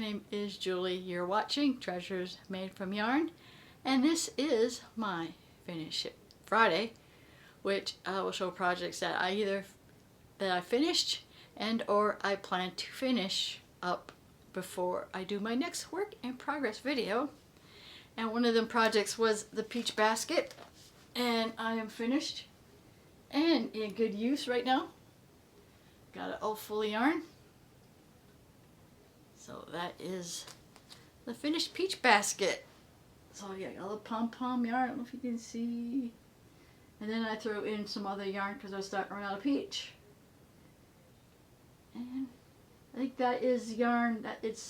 name is Julie. You're watching Treasures Made from Yarn, and this is my Finish It Friday, which I will show projects that I finished and or I plan to finish up before I do my next work in progress video. And one of them projects was the peach basket, and I am finished and in good use right now. Got it all full of yarn. So that is the finished peach basket. So I got all the pom-pom yarn, I don't know if you can see. And then I threw in some other yarn because I was starting to run out of peach. And I think that is yarn that it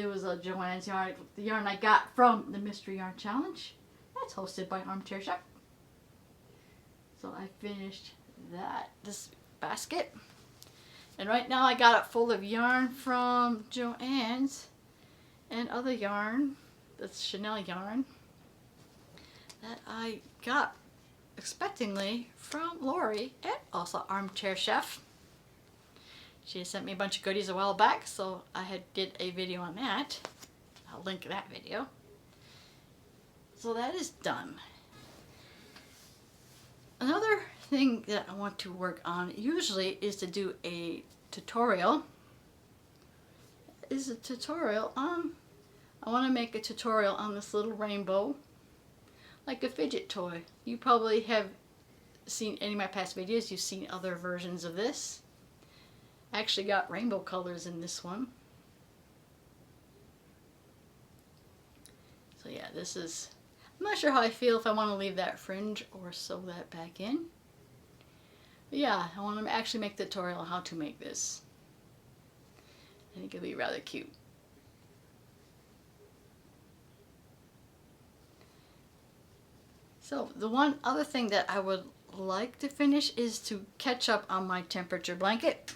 was a Joann's yarn, the yarn I got from the Mystery Yarn Challenge. That's hosted by Armchair Chef. So I finished this basket. And right now I got it full of yarn from Joann's and other yarn, that's Chanel yarn, that I got expectingly from Lori and also Armchair Chef. She sent me a bunch of goodies a while back, so I did a video on that. I'll link that video. So that is done. Another thing that I want to work on usually is to do a tutorial. I want to make a tutorial on this little rainbow, like a fidget toy. You probably have seen any of my past videos. You've seen other versions of this. I actually got rainbow colors in this one. So yeah, this is, I'm not sure how I feel if I want to leave that fringe or sew that back in. But yeah, I want to actually make the tutorial on how to make this. I think it'll be rather cute. So the one other thing that I would like to finish is to catch up on my temperature blanket.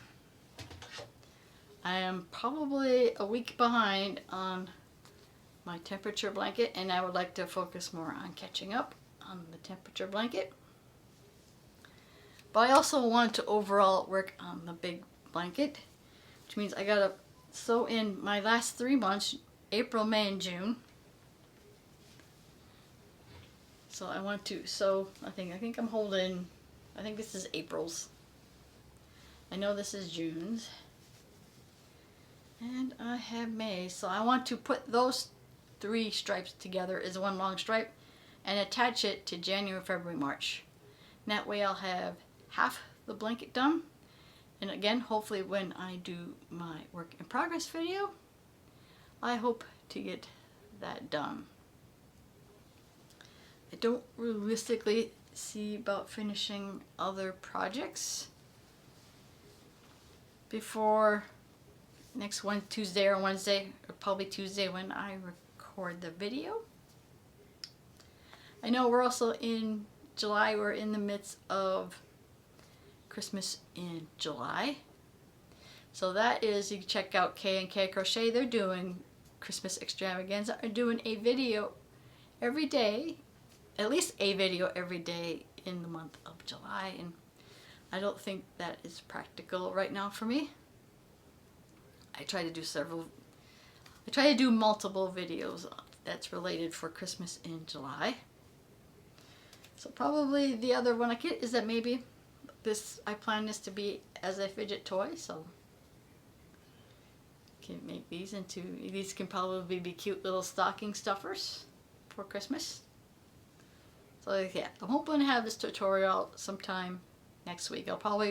I am probably a week behind on my temperature blanket, and I would like to focus more on catching up on the temperature blanket. But I also want to overall work on the big blanket, which means I gotta sew in my last 3 months, April, May, and June. So I want to sew, I think I'm holding, I think this is April's. I know this is June's. And I have May, so I want to put those 3 stripes together as one long stripe and attach it to January, February, March. And that way I'll have half the blanket done. And again, hopefully when I do my work in progress video, I hope to get that done. I don't realistically see about finishing other projects before next Tuesday or Wednesday, or probably Tuesday when I record the video. I know we're also in July, we're in the midst of Christmas in July. So that is, you can check out K&K Crochet, they're doing Christmas extravaganza, are doing a video every day, at least a video every day in the month of July, and I don't think that is practical right now for me. I try to do multiple videos that's related for Christmas in July. So probably the other one I get is that maybe I plan this to be as a fidget toy, so I can make these can probably be cute little stocking stuffers for Christmas. So yeah, I'm hoping to have this tutorial sometime next week.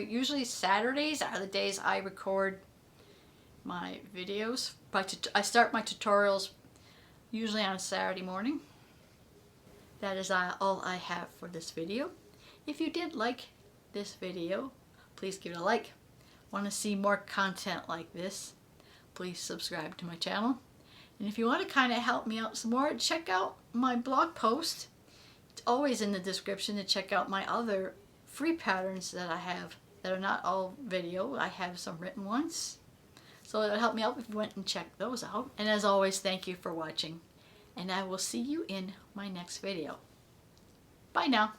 Usually Saturdays are the days I record my videos. I start my tutorials usually on a Saturday morning. That is all I have for this video. If you did like this video, please give it a like. Want to see more content like this, please subscribe to my channel. And if you want to kind of help me out some more, check out my blog post. It's always in the description to check out my other free patterns that I have that are not all video. I have some written ones. So it would help me out if you went and checked those out. And as always, thank you for watching. And I will see you in my next video. Bye now.